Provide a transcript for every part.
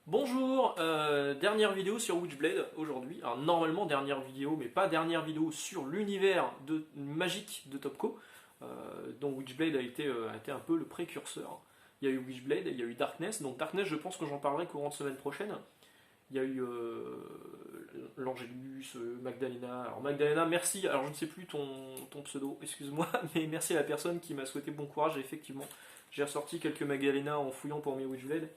Bonjour, dernière vidéo sur Witchblade aujourd'hui. Alors normalement dernière vidéo, mais pas dernière vidéo sur l'univers magique de Topco, dont Witchblade a été un peu le précurseur. Il y a eu Witchblade, il y a eu Darkness. Donc Darkness, je pense que j'en parlerai courant de semaine prochaine. Il y a eu l'Angélus, Magdalena. Alors Magdalena, merci. Alors je ne sais plus ton pseudo, excuse-moi, mais merci à la personne qui m'a souhaité bon courage. Et effectivement, j'ai ressorti quelques Magdalena en fouillant pour mes Witchblade.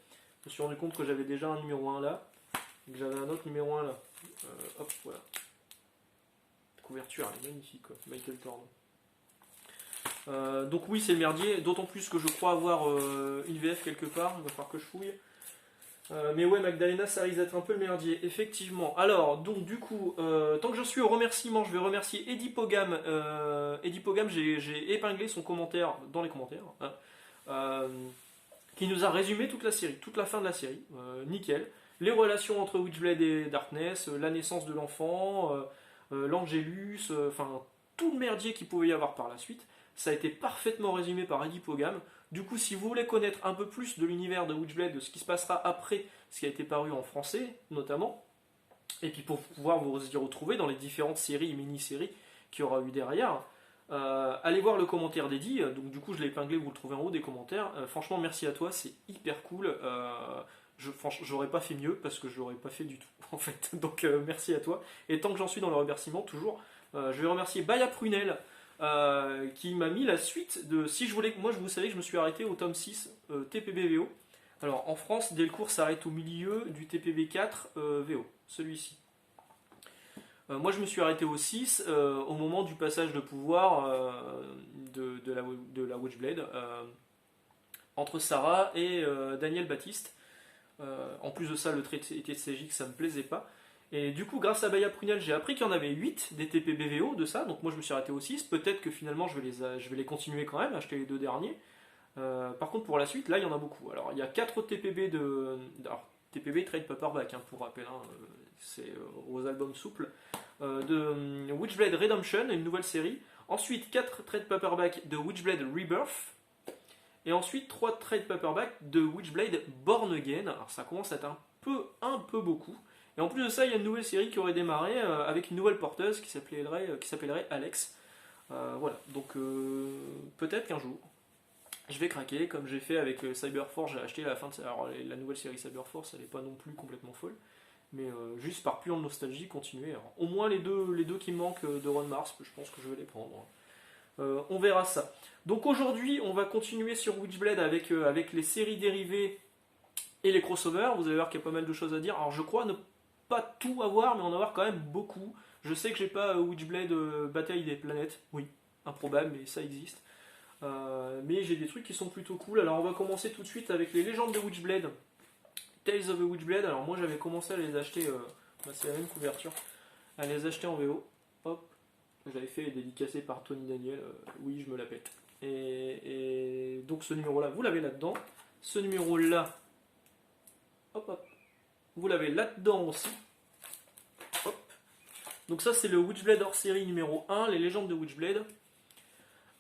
Je me suis rendu compte que j'avais déjà un numéro 1 là, et que j'avais un autre numéro 1 là. Hop, voilà. La couverture, elle est magnifique, quoi. Michael Thorne. Donc oui, c'est le merdier, d'autant plus que je crois avoir une VF quelque part, il va falloir que je fouille. Mais ouais, Magdalena, ça risque d'être un peu le merdier, effectivement. Alors, donc du coup, tant que je suis au remerciement, je vais remercier Eddie Pogam. Eddie Pogam, j'ai épinglé son commentaire dans les commentaires. Hein. Euh, qui nous a résumé toute la série, toute la fin de la série, nickel. Les relations entre Witchblade et Darkness, la naissance de l'enfant, l'Angélus, enfin tout le merdier qu'il pouvait y avoir par la suite. Ça a été parfaitement résumé par Eddie Pogam. Du coup, si vous voulez connaître un peu plus de l'univers de Witchblade, de ce qui se passera après ce qui a été paru en français, notamment, et puis pour pouvoir vous y retrouver dans les différentes séries et mini-séries qu'il y aura eu derrière, allez voir le commentaire d'Eddie, donc du coup je l'ai épinglé, vous le trouvez en haut des commentaires. Franchement, merci à toi, c'est hyper cool. J'aurais pas fait mieux parce que je l'aurais pas fait du tout en fait. Donc merci à toi. Et tant que j'en suis dans le remerciement, toujours, je vais remercier Baya Prunel qui m'a mis la suite de. Si je voulais. Moi, vous savez que je me suis arrêté au tome 6 TPB-VO. Alors en France, Delcourt s'arrête au milieu du TPB 4 VO, celui-ci. Moi, je me suis arrêté au 6 au moment du passage de pouvoir de la Witchblade entre Sarah et Daniel Baptiste. En plus de ça, le traité de CJ, ça me plaisait pas. Et du coup, grâce à Baya Prunel, j'ai appris qu'il y en avait 8 des TPBVO de ça. Donc moi, je me suis arrêté au 6. Peut-être que finalement, je vais les continuer quand même, acheter les deux derniers. Par contre, pour la suite, là, il y en a beaucoup. Alors, il y a 4 TPB alors, TPB Trade Paperback, hein, pour rappel. Hein, c'est aux albums souples. De Witchblade Redemption, une nouvelle série. Ensuite, 4 trade paperback de Witchblade Rebirth. Et ensuite, 3 trade paperback de Witchblade Born Again. Alors ça commence à être un peu beaucoup. Et en plus de ça, il y a une nouvelle série qui aurait démarré avec une nouvelle porteuse qui s'appellerait Alex. Voilà, donc peut-être qu'un jour, je vais craquer, comme j'ai fait avec Cyberforce. J'ai acheté la fin de. Alors la nouvelle série Cyberforce, elle n'est pas non plus complètement folle. Mais juste par pure nostalgie, continuer. Alors, au moins les deux qui me manquent de Ron Mars, je pense que je vais les prendre. On verra ça. Donc aujourd'hui, on va continuer sur Witchblade avec les séries dérivées et les crossovers. Vous allez voir qu'il y a pas mal de choses à dire. Alors je crois ne pas tout avoir, mais en avoir quand même beaucoup. Je sais que j'ai pas Witchblade Bataille des planètes. Oui, improbable, mais ça existe. Mais j'ai des trucs qui sont plutôt cool. Alors on va commencer tout de suite avec les légendes de Witchblade. Tales of the Witchblade, alors moi j'avais commencé à les acheter, c'est la même couverture, à les acheter en VO. Hop, j'avais fait les dédicacés par Tony Daniel, oui je me la pète. Et donc ce numéro là, vous l'avez là-dedans. Ce numéro là, hop hop, vous l'avez là-dedans aussi. Hop. Donc ça c'est le Witchblade hors série numéro 1, les légendes de Witchblade.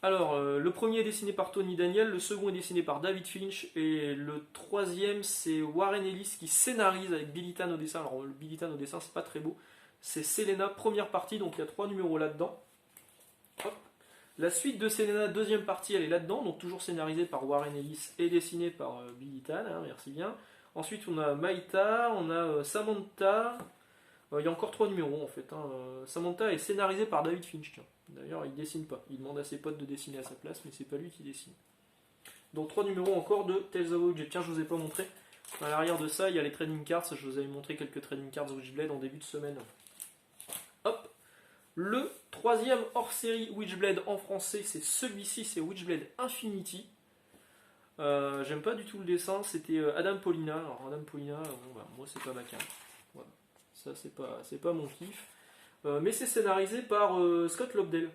Alors, le premier est dessiné par Tony Daniel, le second est dessiné par David Finch, et le troisième c'est Warren Ellis qui scénarise avec Billy Tan au dessin. Alors, le Billy Tan au dessin, c'est pas très beau. C'est Selena, première partie, donc il y a 3 numéros là-dedans. Hop. La suite de Selena, deuxième partie, elle est là-dedans, donc toujours scénarisée par Warren Ellis et dessinée par Billy Tan, hein, merci bien. Ensuite, on a Maïta, on a Samantha. Il y a encore 3 numéros en fait. Hein. Samantha est scénarisée par David Finch, tiens. D'ailleurs, il dessine pas. Il demande à ses potes de dessiner à sa place, mais c'est pas lui qui dessine. Donc 3 numéros encore de Tales of Witchblade. Tiens, je vous ai pas montré. À l'arrière de ça, il y a les trading cards. Je vous avais montré quelques trading cards Witchblade en début de semaine. Hop. Le troisième hors-série Witchblade en français, c'est celui-ci, c'est Witchblade Infinity. J'aime pas du tout le dessin. C'était Adam Paulina. Alors Adam Paulina, bon, bah, moi c'est pas ma cam. Voilà. Ça c'est pas mon kiff. Mais c'est scénarisé par Scott Lobdell.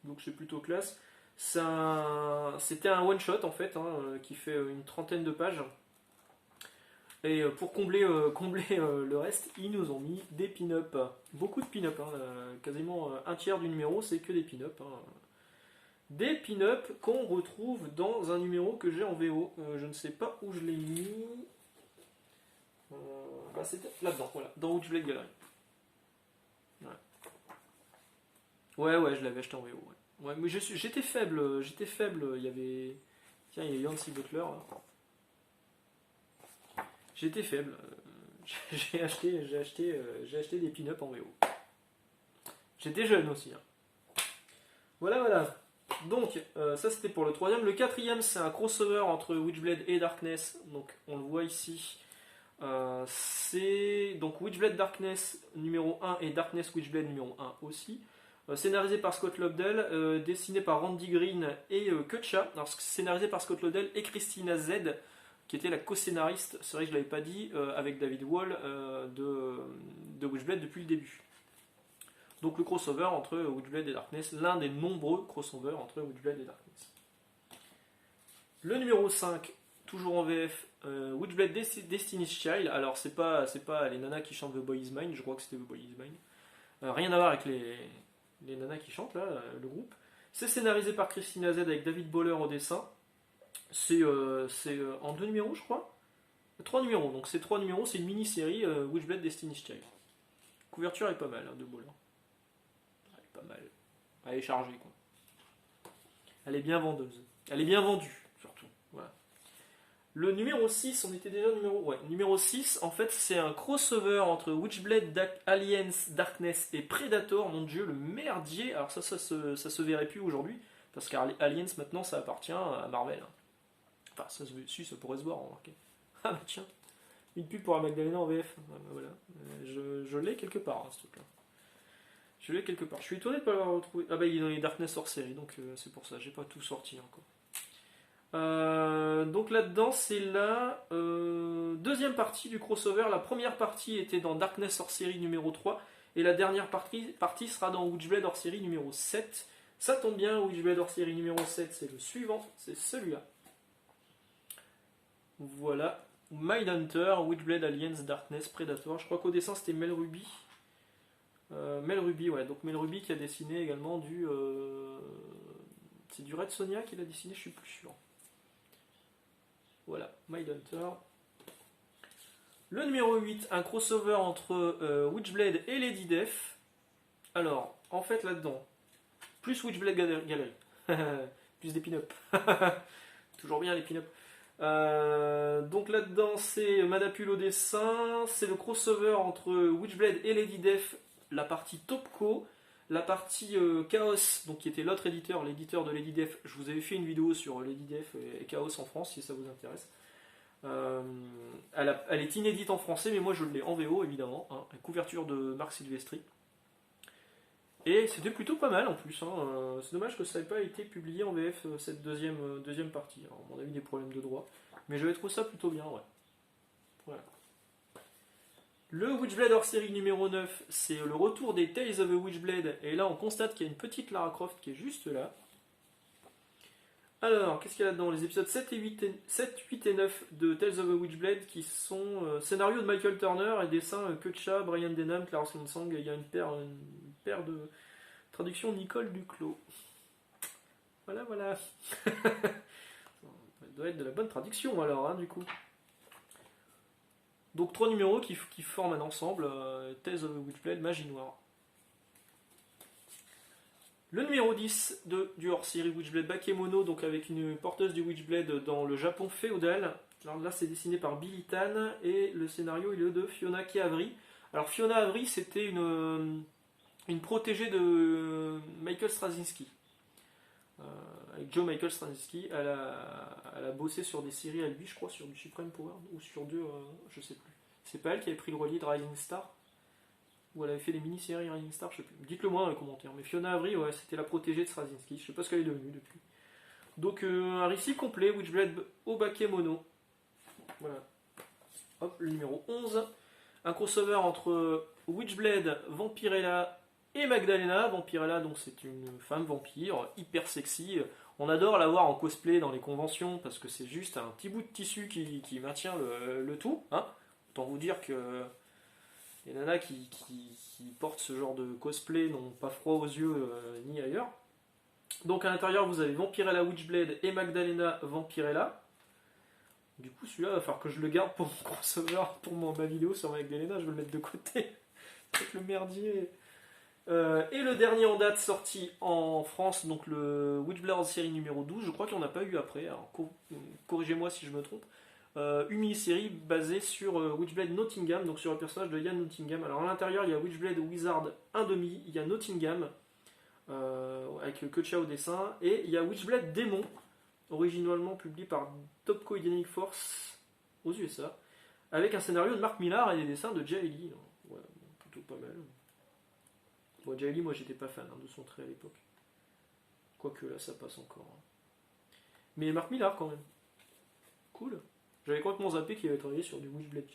Donc c'est plutôt classe. C'était un one shot en fait, hein, qui fait une trentaine de pages. Et pour combler le reste, ils nous ont mis des pin-up. Beaucoup de pin-up, hein, quasiment un tiers du numéro, c'est que des pin-up. Hein. Des pin-up qu'on retrouve dans un numéro que j'ai en VO. Je ne sais pas où je l'ai mis. c'était là-dedans, voilà, dans Witchblade Gallery. Ouais, je l'avais acheté en VO. Ouais, mais j'étais faible, il y avait. Tiens, il y a Yancy Butler. Là. J'étais faible. J'ai acheté des pin-up en VO. J'étais jeune aussi. Hein. Voilà. Donc, ça c'était pour le troisième. Le quatrième, c'est un crossover entre Witchblade et Darkness. Donc, on le voit ici. C'est donc Witchblade Darkness numéro 1 et Darkness Witchblade numéro 1 aussi. Scénarisé par Scott Lobdell, dessiné par Randy Green et Kutcha. Alors, scénarisé par Scott Lobdell et Christina Z, qui était la co-scénariste, c'est vrai que je ne l'avais pas dit, avec David Wall de Witchblade depuis le début. Donc le crossover entre Witchblade et Darkness, l'un des nombreux crossovers entre Witchblade et Darkness. Le numéro 5, toujours en VF, Witchblade Destiny's Child. Alors c'est pas les nanas qui chantent The Boy Is Mine, je crois que c'était The Boy Is Mine. Rien à voir avec les nanas qui chantent là, le groupe. C'est scénarisé par Christina Z avec David Boller au dessin. C'est en 2 numéros je crois. 3 numéros, donc c'est 3 numéros, c'est une mini-série Witchblade Destiny's Child. La couverture est pas mal de Boller. Elle est pas mal. Elle est chargée quoi. Elle est bien vendeuse. Elle est bien vendue surtout. Voilà. Le numéro 6, on était déjà numéro 6, en fait c'est un crossover entre Witchblade Alliance, Darkness et Predator, mon dieu, le merdier. Alors ça se verrait plus aujourd'hui, parce qu'Alliance maintenant ça appartient à Marvel. Enfin ça pourrait se voir, remarquez. Ah bah tiens, une pub pour la Magdalena en VF, voilà. Je l'ai quelque part ce truc là. Je l'ai quelque part, je suis étonné de ne pas l'avoir retrouvé. Ah bah il est dans les Darkness hors série, donc c'est pour ça, j'ai pas tout sorti encore. Donc là-dedans, c'est la deuxième partie du crossover. La première partie était dans Darkness hors série numéro 3 et la dernière partie sera dans Witchblade hors série numéro 7. Ça tombe bien, Witchblade hors série numéro 7, c'est le suivant, c'est celui-là. Voilà, Mindhunter, Witchblade Alliance, Darkness, Predator. Je crois qu'au dessin c'était Mel Ruby. Donc Mel Ruby qui a dessiné également du. C'est du Red Sonja qu'il a dessiné, je suis plus sûr. Voilà, Mindhunter. Le numéro 8, un crossover entre Witchblade et Lady Death. Alors, en fait, là-dedans, plus Witchblade Gallery. Plus des pin-up. Toujours bien les pin-up. Donc là-dedans, c'est Madapule au dessin. C'est le crossover entre Witchblade et Lady Death, la partie Topco. La partie Chaos, donc qui était l'autre éditeur, l'éditeur de Lady Death, je vous avais fait une vidéo sur Lady Death et Chaos en France si ça vous intéresse. Elle est inédite en français, mais moi je l'ai en VO évidemment, hein, une couverture de Marc Silvestri. Et c'était plutôt pas mal en plus. Hein. C'est dommage que ça n'ait pas été publié en VF cette deuxième partie. Alors, on a eu des problèmes de droit, mais j'avais trouvé ça plutôt bien, ouais. Voilà. Le Witchblade hors série numéro 9, c'est le retour des Tales of the Witchblade. Et là, on constate qu'il y a une petite Lara Croft qui est juste là. Alors, qu'est-ce qu'il y a là-dedans? Les épisodes 7, 8 et 9 de Tales of the Witchblade qui sont scénario de Michael Turner et dessin Kutcha, Brian Denham, Klaus Lansang. Il y a une paire de traductions Nicole Duclos. Voilà. Ça doit être de la bonne traduction alors, hein, du coup. Donc 3 numéros qui forment un ensemble, Tales of the Witchblade, Magie Noire. Le numéro 10 du hors-série Witchblade Bakemono, donc avec une porteuse du Witchblade dans le Japon féodal. Alors là c'est dessiné par Billy Tan et le scénario il est de Fiona Chiavri. Alors Fiona Chiavri c'était une protégée de Michael Straczynski. Avec Joe Michael Straczynski, elle a bossé sur des séries à lui, je crois, sur du Supreme Power, ou sur deux, je sais plus. C'est pas elle qui avait pris le relais de Rising Star, ou elle avait fait des mini-séries Rising Star, je sais plus. Dites-le moi dans les commentaires. Mais Fiona Avery, ouais, c'était la protégée de Straczynski, je sais pas ce qu'elle est devenue depuis. Donc un récit complet, Witchblade au Bakemono. Voilà. Hop, le numéro 11. Un crossover entre Witchblade, Vampirella et Magdalena. Vampirella, donc c'est une femme vampire, hyper sexy. On adore la voir en cosplay dans les conventions parce que c'est juste un petit bout de tissu qui maintient le tout. Hein. Autant vous dire que les nanas qui portent ce genre de cosplay n'ont pas froid aux yeux ni ailleurs. Donc à l'intérieur vous avez Vampirella Witchblade et Magdalena Vampirella. Du coup, celui-là, il va falloir que je le garde pour mon crossover, pour ma vidéo sur avec Delena, je vais le mettre de côté. Avec le merdier. Et le dernier en date sorti en France, donc le Witchblade série numéro 12, je crois qu'il n'y en a pas eu après, alors corrigez-moi si je me trompe. Une mini-série basée sur Witchblade Nottingham, donc sur le personnage de Ian Nottingham. Alors à l'intérieur, il y a Witchblade Wizard 1/2, il y a Nottingham, avec Kecha au dessin, et il y a Witchblade Démon, originalement publié par Topco et Dynamic Force aux USA, avec un scénario de Mark Millar et des dessins de Jay Lee. Ouais, plutôt pas mal. Bon, Jay Lee, moi j'étais pas fan de son trait à l'époque. Quoique là ça passe encore. Hein. Mais Mark Millar quand même. Cool. J'avais complètement zappé qu'il avait travaillé sur du Witchblade.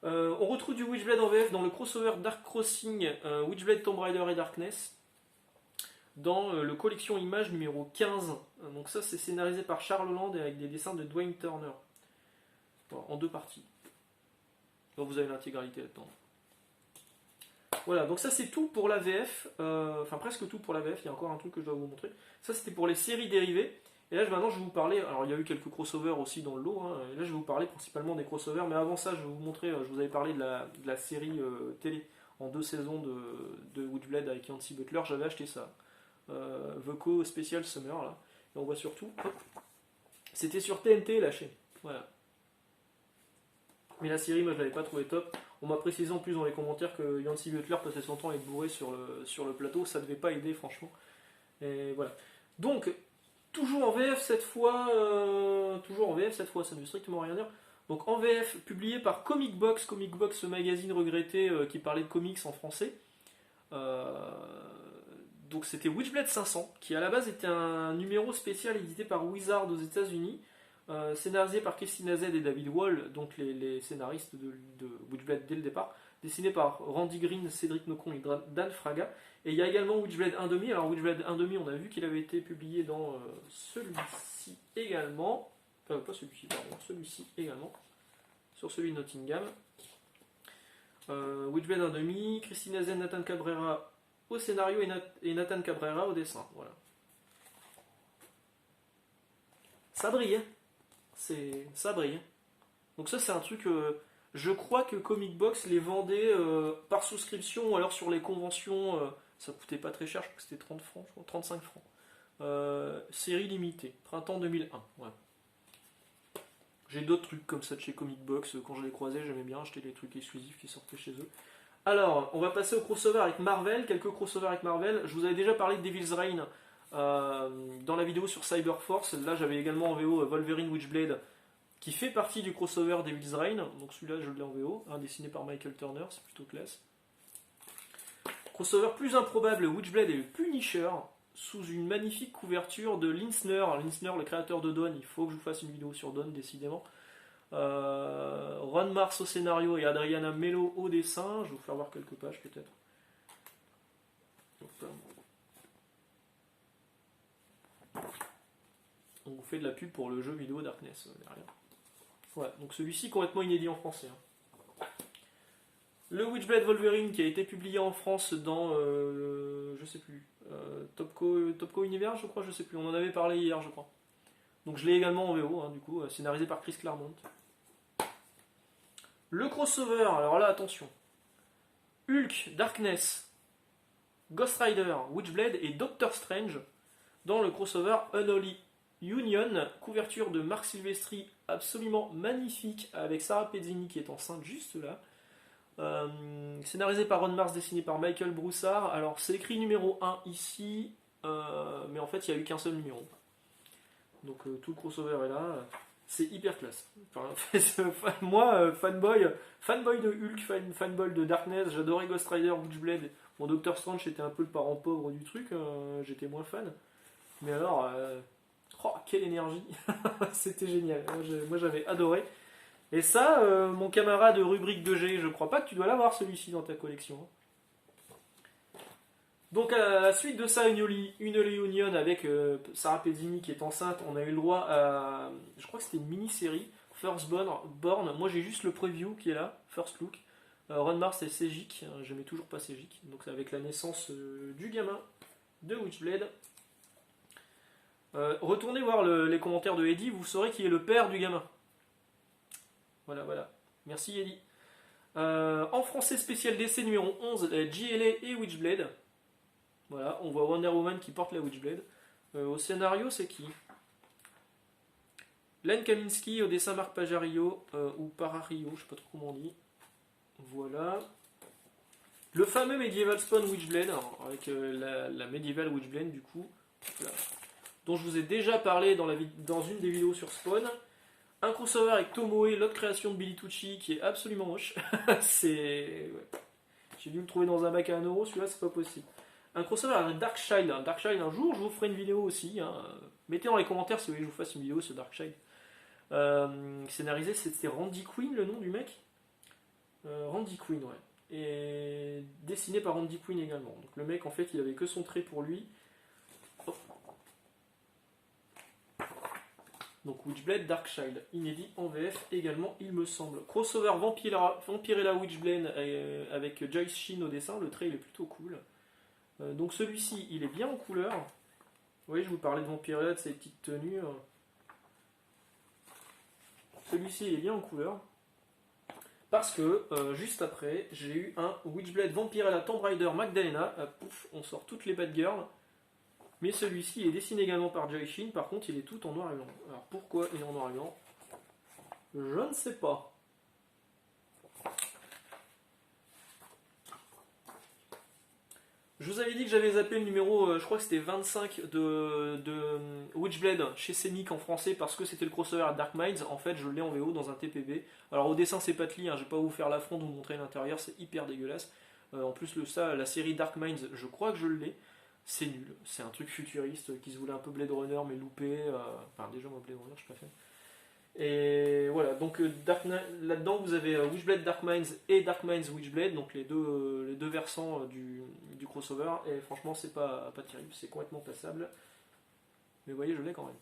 On retrouve du Witchblade en VF dans le crossover Dark Crossing, Witchblade Tomb Raider et Darkness, dans le collection images numéro 15. Donc ça c'est scénarisé par Charles Holland et avec des dessins de Dwayne Turner. Bon, en 2 parties. Donc vous avez l'intégralité là-dedans. Voilà, donc ça c'est tout pour la VF, enfin presque tout pour la VF, il y a encore un truc que je dois vous montrer. Ça c'était pour les séries dérivées, et là maintenant je vais vous parler, alors il y a eu quelques crossovers aussi dans le lot, hein, et là je vais vous parler principalement des crossovers, mais avant ça je vais vous montrer, je vous avais parlé de la série télé en 2 saisons de Witchblade avec Yancy Butler, j'avais acheté ça, Voco Special Summer, là, et on voit surtout, hop, c'était sur TNT la chaîne, voilà. Mais la série moi je l'avais pas trouvé top. On m'a précisé en plus dans les commentaires que Yancy Butler passait son temps à être bourré sur le plateau, ça devait pas aider franchement. Et voilà. Donc, toujours en VF cette fois, ça ne veut strictement rien dire. Donc en VF, publié par Comic Box, ce magazine regretté qui parlait de comics en français. Donc c'était Witchblade 500, qui à la base était un numéro spécial édité par Wizard aux États-Unis. Scénarisé par Christina Z et David Wall, donc les scénaristes de Witchblade dès le départ, dessiné par Randy Green, Cédric Nocon et Dan Fraga. Et il y a également Witchblade 1/2. Alors Witchblade 1/2, on a vu qu'il avait été publié dans celui-ci également. Enfin, pas celui-ci, pardon, celui-ci également. Sur celui de Nottingham. Witchblade 1/2, Christina Z, Nathan Cabrera au scénario et Nathan Cabrera au dessin. Voilà. Ça brille, hein. Ça brille. Donc ça c'est un truc, je crois que Comic Box les vendait par souscription ou alors sur les conventions, ça coûtait pas très cher, je crois que c'était 30 francs, je crois, 35 francs. Série limitée, printemps 2001. Ouais. J'ai d'autres trucs comme ça de chez Comic Box, quand je les croisais j'aimais bien acheter les trucs exclusifs qui sortaient chez eux. Alors, on va passer au crossover avec Marvel, quelques crossovers avec Marvel. Je vous avais déjà parlé de Devil's Reign dans la vidéo sur Cyberforce. Là j'avais également en VO Wolverine Witchblade qui fait partie du crossover Devil's Reign, donc celui-là je l'ai en VO, hein, dessiné par Michael Turner, c'est plutôt classe. Crossover plus improbable, Witchblade et le Punisher, sous une magnifique couverture de Linsner, le créateur de Dawn, il faut que je vous fasse une vidéo sur Dawn décidément. Ron Mars au scénario et Adriana Mello au dessin, je vais vous faire voir quelques pages peut-être. On vous fait de la pub pour le jeu vidéo Darkness derrière. Voilà, donc celui-ci complètement inédit en français. Hein. Le Witchblade Wolverine qui a été publié en France dans, je sais plus, Topco Universe, je crois, je sais plus. On en avait parlé hier, je crois. Donc je l'ai également en VO, hein, du coup, scénarisé par Chris Claremont. Le crossover, alors là, attention. Hulk, Darkness, Ghost Rider, Witchblade et Doctor Strange dans le crossover Unholy Union, couverture de Marc Silvestri absolument magnifique avec Sarah Pezzini qui est enceinte juste là. Scénarisé par Ron Mars, dessiné par Michael Broussard. Alors c'est écrit numéro 1 ici, mais en fait il n'y a eu qu'un seul numéro. Donc tout le crossover est là. C'est hyper classe. Enfin, moi, fanboy de Hulk, fanboy de Darkness, j'adorais Ghost Rider, Witchblade. Mon Doctor Strange était un peu le parent pauvre du truc, j'étais moins fan. Mais alors, oh, quelle énergie. C'était génial. Moi j'avais adoré. Et ça, mon camarade rubrique 2G, je crois pas que tu dois l'avoir celui-ci dans ta collection. Donc à la suite de ça, une Union avec Sarah Pezzini qui est enceinte, on a eu le droit à, je crois que c'était une mini-série, Firstborn. Moi j'ai juste le preview qui est là, First Look. Ron Mars et Sejic, j'aimais toujours pas Sejic, donc c'est avec la naissance du gamin de Witchblade. Retournez voir les commentaires de Eddie, vous saurez qui est le père du gamin. Voilà, voilà. Merci Ellie. En français spécial DC numéro 11, JLA et Witchblade. Voilà, on voit Wonder Woman qui porte la Witchblade. Au scénario, c'est qui? Len Kaminski, au dessin Marc Pajario, ou Parario, je sais pas trop comment on dit. Voilà. Le fameux Medieval Spawn Witchblade, avec la Medieval Witchblade du coup, voilà, dont je vous ai déjà parlé dans une des vidéos sur Spawn. Un crossover avec Tomoe, l'autre création de Billy Tucci, qui est absolument moche. C'est... ouais. J'ai dû le trouver dans un bac à 1€, celui-là c'est pas possible. Un crossover avec Darkchild. Darkchild, un jour je vous ferai une vidéo aussi. Hein. Mettez dans les commentaires si vous voulez que je vous fasse une vidéo sur Darkchild. Scénarisé, c'était Randy Quinn, le nom du mec. Randy Quinn, ouais. Et dessiné par Randy Quinn également. Donc le mec, en fait, il avait que son trait pour lui. Hop. Donc Witchblade, Darkchild, inédit en VF également, il me semble. Crossover Vampirella Witchblade avec Joyce Sheen au dessin. Le trait, il est plutôt cool. Donc celui-ci, il est bien en couleur. Vous voyez, je vous parlais de Vampirella, de ses petites tenues. Celui-ci, il est bien en couleur. Parce que, juste après, j'ai eu un Witchblade Vampirella Tomb Raider Magdalena. Pouf, on sort toutes les bad girls. Mais celui-ci est dessiné également par Joy Shin. Par contre, il est tout en noir et blanc. Alors pourquoi il est en noir et blanc? Je ne sais pas. Je vous avais dit que j'avais zappé le numéro, je crois que c'était 25 de Witchblade chez Scénic en français parce que c'était le crossover à Dark Minds. En fait, je l'ai en VO dans un TPB. Alors au dessin, c'est pas de lit, hein, je vais pas vous faire l'affront de vous montrer l'intérieur, c'est hyper dégueulasse. En plus, la série Dark Minds, je crois que je l'ai. C'est nul, c'est un truc futuriste qui se voulait un peu Blade Runner mais loupé. Enfin, déjà, moi, Blade Runner, je suis pas fan. Et voilà, donc là-dedans vous avez Witchblade Dark Minds et Dark Minds Witchblade, donc les deux versants du crossover, et franchement c'est pas terrible, c'est complètement passable. Mais vous voyez, je l'ai quand même.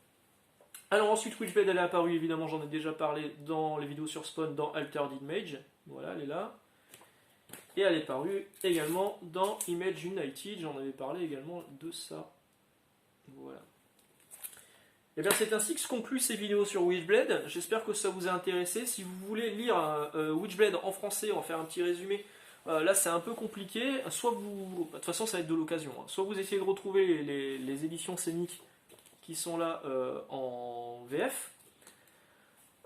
Alors ensuite, Witchblade elle est apparue, évidemment j'en ai déjà parlé dans les vidéos sur Spawn, dans Altered Image, voilà, elle est là. Et elle est parue également dans Image United, j'en avais parlé également de ça. Voilà. Et bien c'est ainsi que se concluent ces vidéos sur Witchblade. J'espère que ça vous a intéressé. Si vous voulez lire Witchblade en français, on va faire un petit résumé. Là c'est un peu compliqué. Soit vous... De toute façon ça va être de l'occasion. Hein. Soit vous essayez de retrouver les éditions scéniques qui sont là en VF.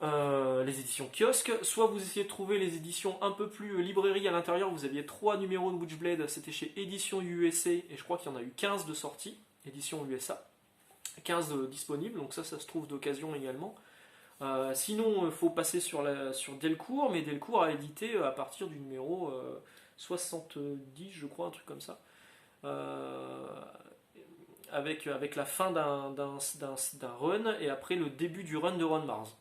Les éditions kiosque. Soit vous essayez de trouver les éditions un peu plus librairie à l'intérieur. Vous aviez 3 numéros de Witchblade. C'était chez Édition USA. Et je crois qu'il y en a eu 15 de sortie. Édition USA. 15 disponibles, donc ça se trouve d'occasion également. Sinon, il faut passer sur Delcourt, mais Delcourt a édité à partir du numéro 70, je crois, un truc comme ça, avec la fin d'un run et après le début du run de Ron Mars.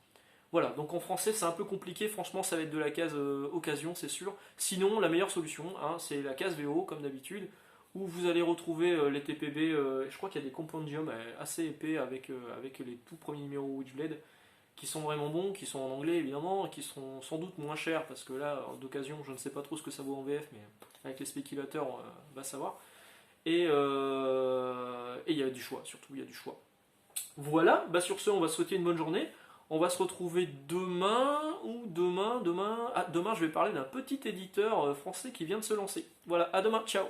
Voilà, donc en français c'est un peu compliqué, franchement ça va être de la case occasion, c'est sûr. Sinon, la meilleure solution, hein, c'est la case VO, comme d'habitude, où vous allez retrouver les TPB, je crois qu'il y a des compendiums assez épais avec les tout premiers numéros Witchblade, qui sont vraiment bons, qui sont en anglais évidemment, qui seront sans doute moins chers, parce que là, d'occasion, je ne sais pas trop ce que ça vaut en VF, mais avec les spéculateurs, on va savoir. Et il y a du choix, surtout il y a du choix. Voilà, bah sur ce, on va souhaiter une bonne journée. On va se retrouver demain, demain je vais parler d'un petit éditeur français qui vient de se lancer. Voilà, à demain, ciao.